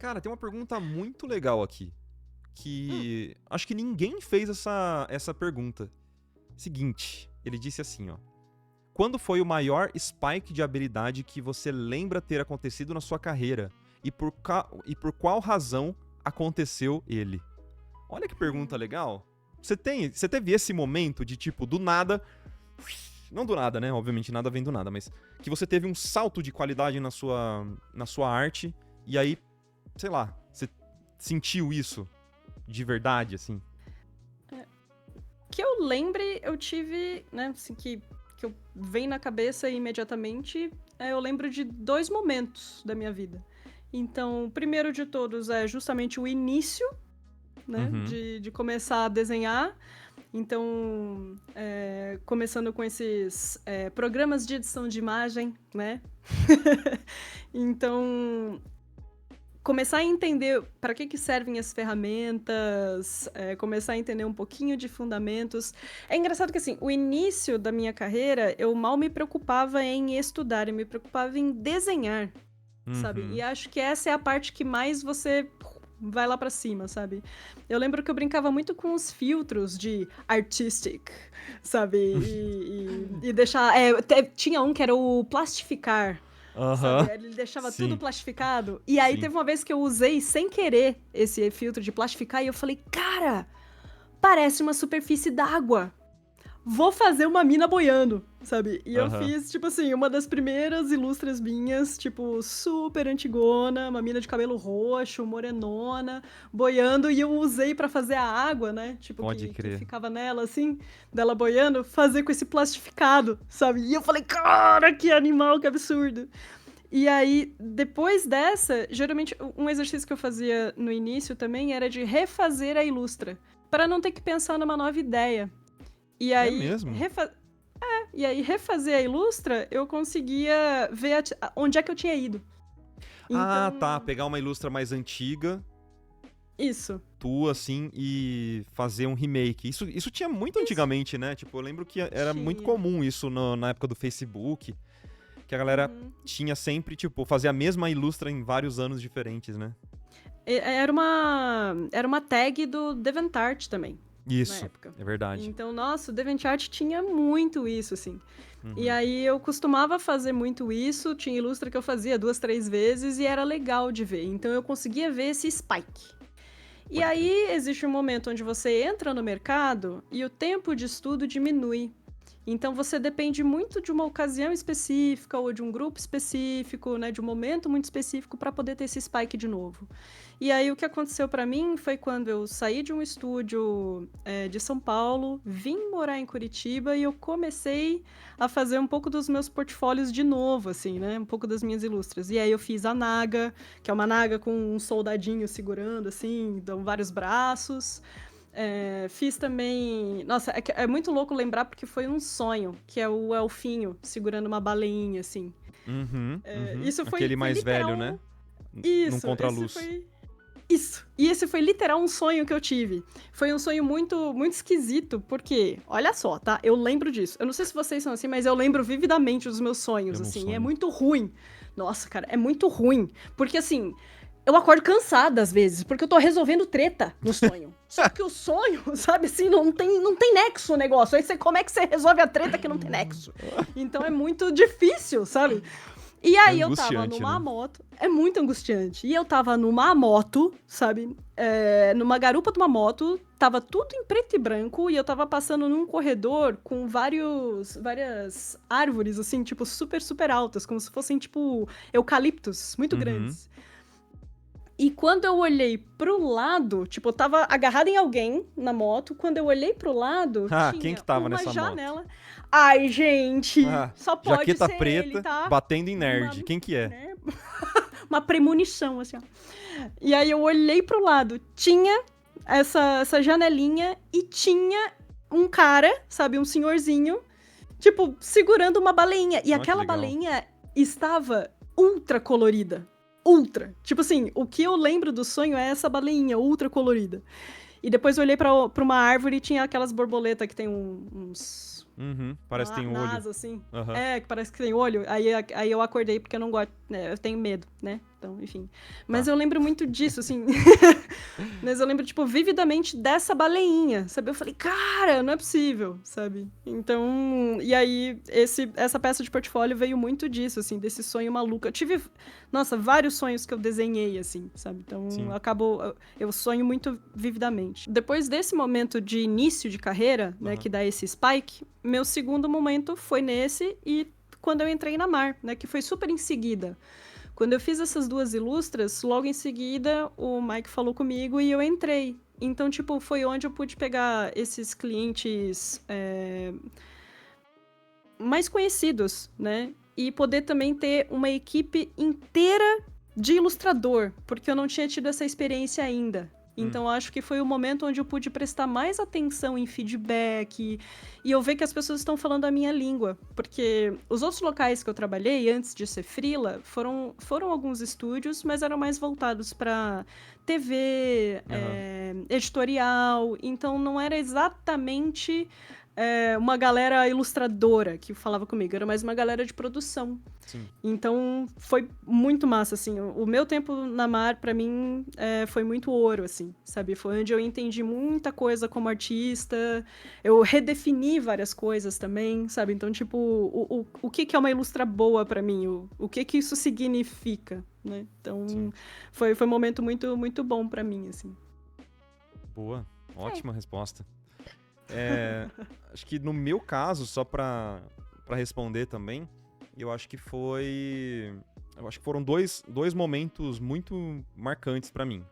Cara, tem uma pergunta muito legal aqui. Hum, Que acho que ninguém fez essa pergunta. Seguinte, ele disse assim, ó. Quando foi o maior spike de habilidade que você lembra ter acontecido na sua carreira? E por qual razão aconteceu ele? Olha que pergunta hum. legal. Você teve esse momento de, tipo, do nada. Não do nada, né? Obviamente nada vem do nada, mas que você teve um salto de qualidade na sua arte, e aí, sei lá, você sentiu isso de verdade, assim. Que eu lembre, eu tive, né, assim, que eu vem na cabeça imediatamente, eu lembro de dois momentos da minha vida. Então, o primeiro de todos é justamente o início, né, Uhum. de começar a desenhar. Então, começando com esses programas de edição de imagem, né? Então, começar a entender para que servem as ferramentas, começar a entender um pouquinho de fundamentos. É engraçado que, assim, o início da minha carreira, eu mal me preocupava em estudar, eu me preocupava em desenhar, sabe? E Uhum. acho que essa é a parte que mais você vai lá pra cima, sabe? Eu lembro que eu brincava muito com os filtros de artistic, sabe? E deixar. Tinha um que era o plastificar. Sabe? Aham. Ele deixava tudo Sim, plastificado. E aí sim. teve uma vez que eu usei sem querer esse filtro de plastificar e eu falei, cara, parece uma superfície d'água. Vou fazer uma mina boiando, sabe? E eu Aham. fiz, tipo assim, uma das primeiras ilustras minhas, tipo, super antigona, uma mina de cabelo roxo, morenona, boiando, e eu usei pra fazer a água, né? Tipo, Pode que crer. ficava nela, assim, dela boiando, fazer com esse plastificado, sabe? E eu falei, cara, que animal, que absurdo. E aí, depois dessa, geralmente um exercício que eu fazia no início também era de refazer a ilustra, para não ter que pensar numa nova ideia. E É aí, mesmo? refazer a ilustra, eu conseguia ver onde é que eu tinha ido. Ah, tá. Então, Pegar uma ilustra mais antiga, isso. tua, assim, e fazer um remake. Isso tinha muito Isso. antigamente, né? Tipo, eu lembro que era muito Tinha. comum isso na época do Facebook, que a galera Uhum. tinha sempre, tipo, fazer a mesma ilustra em vários anos diferentes, né? Era uma tag do DeviantArt também, na Isso, época. é verdade. Então, nossa, o DeviantArt tinha muito isso, assim. E Uhum. aí eu costumava fazer muito isso, tinha ilustra que eu fazia 2, 3 vezes e era legal de ver. Então eu conseguia ver esse spike. E Pode crer. aí existe um momento onde você entra no mercado e o tempo de estudo diminui. Então você depende muito de uma ocasião específica ou de um grupo específico, né, de um momento muito específico para poder ter esse spike de novo. E aí o que aconteceu para mim foi quando eu saí de um estúdio de São Paulo, vim morar em Curitiba e eu comecei a fazer um pouco dos meus portfólios de novo, assim, né, um pouco das minhas ilustras. E aí eu fiz a Naga, que é uma Naga com um soldadinho segurando, assim, dão vários braços. Fiz também. Nossa, é muito louco lembrar porque foi um sonho, que é o Elfinho segurando uma baleinha, assim. Uhum, uhum. Isso foi, Aquele foi mais velho, né? literal. Num Isso, esse contraluz. foi. Isso. E esse foi literal um sonho que eu tive. Foi um sonho muito, muito esquisito, porque, olha só, tá? Eu lembro disso. Eu não sei se vocês são assim, mas eu lembro vividamente dos meus Eu sonhos, não assim. É sonho. muito ruim. Nossa, cara, é muito ruim. Porque, assim, eu acordo cansada às vezes, porque eu tô resolvendo treta no sonho. Só que o sonho, sabe assim, não tem nexo o negócio. Aí como é que você resolve a treta que não tem nexo? Então é muito difícil, sabe? E É aí eu tava angustiante, numa né? moto, é muito angustiante. E eu tava numa moto, sabe? Numa garupa de uma moto, tava tudo em preto e branco, e eu tava passando num corredor com várias árvores, assim, tipo, super, super altas, como se fossem, tipo, eucaliptos, muito Uhum. grandes. E quando eu olhei pro lado, tipo, eu tava agarrada em alguém na moto, quando eu olhei pro lado, Ah, quem que tinha tava uma nessa moto? janela. Ai, gente, Ah, só pode jaqueta ser ele, preta, tá? batendo em Uma, nerd. Quem que é? né, uma premonição, assim, ó. E aí eu olhei pro lado, tinha essa janelinha e tinha um cara, sabe, um senhorzinho, tipo, segurando uma baleinha. E Ó, que aquela legal. baleinha estava ultra colorida. Ultra. Tipo assim, o que eu lembro do sonho é essa baleinha ultra colorida. E depois eu olhei pra uma árvore e tinha aquelas borboletas que tem uns. Uhum. Parece que Uma tem um olho. asa, assim. Aham. Que parece que tem olho. Aí eu acordei porque eu não gosto. Né, eu tenho medo, né? Então, enfim. Mas Tá. eu lembro muito disso, assim. Mas eu lembro, tipo, vividamente dessa baleinha, sabe? Eu falei, cara, não é possível, sabe? Então, e aí, essa peça de portfólio veio muito disso, assim, desse sonho maluco. Eu tive, nossa, vários sonhos que eu desenhei, assim, sabe? Então, Sim. eu sonho muito vividamente. Depois desse momento de início de carreira, né, que dá esse spike, meu segundo momento foi nesse e quando eu entrei na Mar, né, que foi super em seguida. Quando eu fiz essas duas ilustras, logo em seguida o Mike falou comigo e eu entrei. Então, tipo, foi onde eu pude pegar esses clientes mais conhecidos, né? E poder também ter uma equipe inteira de ilustrador, porque eu não tinha tido essa experiência ainda. Então, acho que foi o momento onde eu pude prestar mais atenção em feedback e eu ver que as pessoas estão falando a minha língua. Porque os outros locais que eu trabalhei, antes de ser freela, foram alguns estúdios, mas eram mais voltados para TV, editorial. Então, não era exatamente uma galera ilustradora que falava comigo, era mais uma galera de produção. Sim. Então, foi muito massa, assim. O meu tempo na Mar, pra mim, foi muito ouro, assim, sabe? Foi onde eu entendi muita coisa como artista, eu redefini várias coisas também, sabe? Então, tipo, o que é uma ilustra boa pra mim? O que isso significa, né? Então, foi um momento muito, muito bom pra mim, assim. Boa. Ótima resposta. Acho que no meu caso, só pra responder também, eu acho que foram dois momentos muito marcantes pra mim.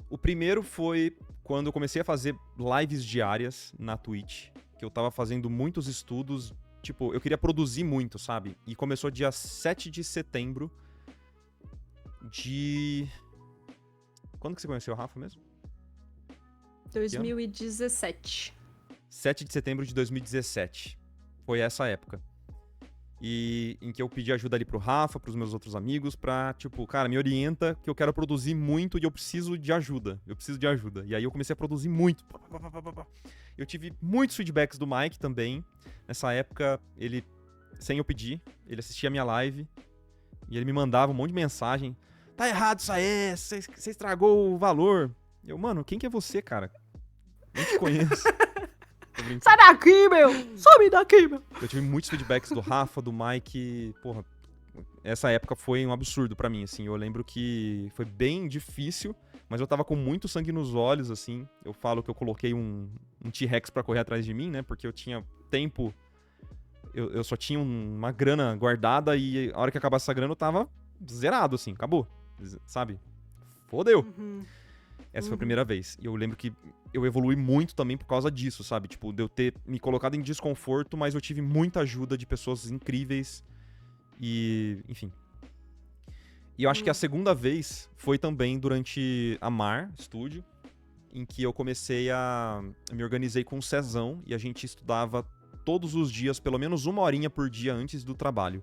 O primeiro foi quando eu comecei a fazer lives diárias na Twitch, que eu tava fazendo muitos estudos, tipo, eu queria produzir muito, sabe? E começou dia 7 de setembro de... Quando que você conheceu o Rafa mesmo? 2017. 7 de setembro de 2017. Foi essa época. E em que eu pedi ajuda ali pro Rafa, pros meus outros amigos, pra, tipo, cara, me orienta que eu quero produzir muito e eu preciso de ajuda. E aí eu comecei a produzir muito. Eu tive muitos feedbacks do Mike também. Nessa época, ele, sem eu pedir, ele assistia a minha live e ele me mandava um monte de mensagem. Tá errado isso aí, você estragou o valor. Eu, mano, quem que é você, cara? Nem te conheço. Sai daqui, meu! Some daqui, meu! Eu tive muitos feedbacks do Rafa, do Mike. Porra, essa época foi um absurdo pra mim, assim. Eu lembro que foi bem difícil, mas eu tava com muito sangue nos olhos, assim. Eu falo que eu coloquei um T-Rex pra correr atrás de mim, né? Porque eu tinha tempo. Eu só tinha uma grana guardada e a hora que acabasse essa grana eu tava zerado, assim. Acabou. Sabe? Fodeu. Essa foi a primeira vez. E eu lembro que eu evolui muito também por causa disso, sabe? Tipo, de eu ter me colocado em desconforto, mas eu tive muita ajuda de pessoas incríveis. E, enfim. E eu acho que a segunda vez foi também durante a Mar Studio, em que eu comecei me organizei com o Cezão e a gente estudava todos os dias, pelo menos uma horinha por dia antes do trabalho.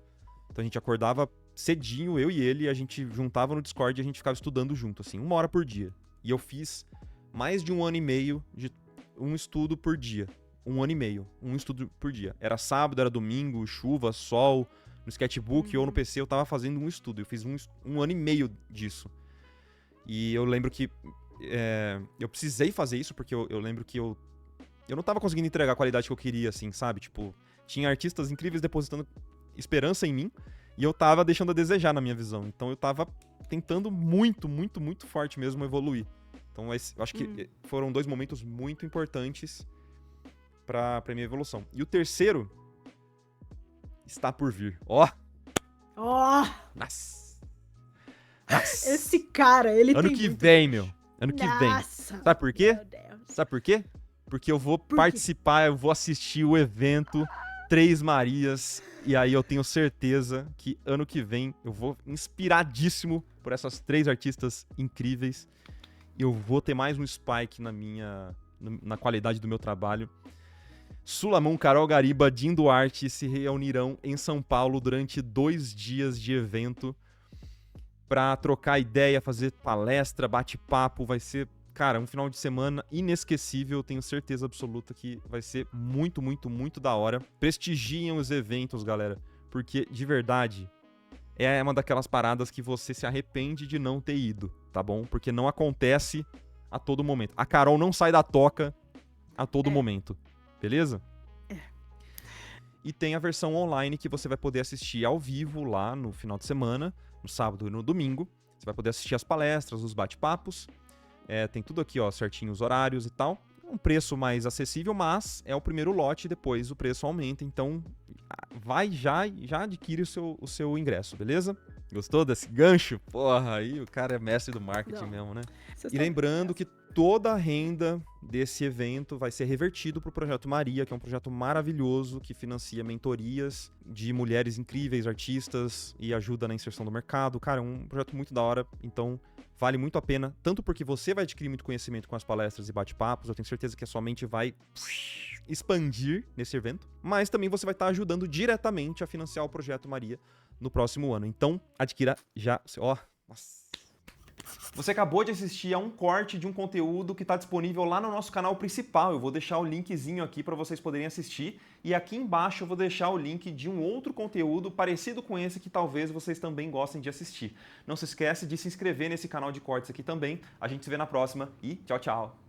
Então a gente acordava cedinho, eu e ele, a gente juntava no Discord e a gente ficava estudando junto, assim, 1 hora por dia. E eu fiz mais de 1 ano e meio de um estudo por dia. 1 ano e meio, um estudo por dia. Era sábado, era domingo, chuva, sol, no sketchbook ou no PC eu tava fazendo um estudo. Eu fiz um ano e meio disso. E eu lembro que eu precisei fazer isso porque eu lembro que eu não tava conseguindo entregar a qualidade que eu queria, assim, sabe? Tipo, tinha artistas incríveis depositando esperança em mim e eu tava deixando a desejar na minha visão. Então eu tava tentando muito, muito, muito forte mesmo evoluir. Então eu acho que foram 2 momentos muito importantes pra minha evolução. E o terceiro está por vir. Ó! Nossa! Esse cara, ele ano tem que muito... vem, meu. Ano que vem. Nossa! Sabe por quê? Meu Deus. Sabe por quê? Porque eu vou quê? participar, eu vou assistir o evento Três Marias. E aí eu tenho certeza que ano que vem eu vou inspiradíssimo por essas 3 artistas incríveis. E eu vou ter mais um spike na qualidade do meu trabalho. Sulamon, Carol Gariba, Jim Duarte se reunirão em São Paulo durante 2 dias de evento pra trocar ideia, fazer palestra, bate-papo. Vai ser, cara, um final de semana inesquecível. Eu tenho certeza absoluta que vai ser muito, muito, muito da hora. Prestigiem os eventos, galera, porque, de verdade, é uma daquelas paradas que você se arrepende de não ter ido, tá bom? Porque não acontece a todo momento. A Carol não sai da toca a todo momento, beleza? E tem a versão online que você vai poder assistir ao vivo lá no final de semana, no sábado e no domingo. Você vai poder assistir as palestras, os bate-papos. Tem tudo aqui, ó, certinho, os horários e tal. Um preço mais acessível, mas é o primeiro lote, depois o preço aumenta. Então, vai já adquire o seu ingresso, beleza? Gostou desse gancho? Porra, aí o cara é mestre do marketing mesmo, né? E lembrando que toda a renda desse evento vai ser revertido para o Projeto Maria, que é um projeto maravilhoso que financia mentorias de mulheres incríveis, artistas e ajuda na inserção do mercado. Cara, é um projeto muito da hora, então vale muito a pena, tanto porque você vai adquirir muito conhecimento com as palestras e bate-papos, eu tenho certeza que a sua mente vai expandir nesse evento, mas também você vai estar ajudando diretamente a financiar o Projeto Maria no próximo ano. Então, adquira já. Ó, nossa. Você acabou de assistir a um corte de um conteúdo que está disponível lá no nosso canal principal. Eu vou deixar o linkzinho aqui para vocês poderem assistir. E aqui embaixo eu vou deixar o link de um outro conteúdo parecido com esse que talvez vocês também gostem de assistir. Não se esquece de se inscrever nesse canal de cortes aqui também. A gente se vê na próxima e tchau, tchau!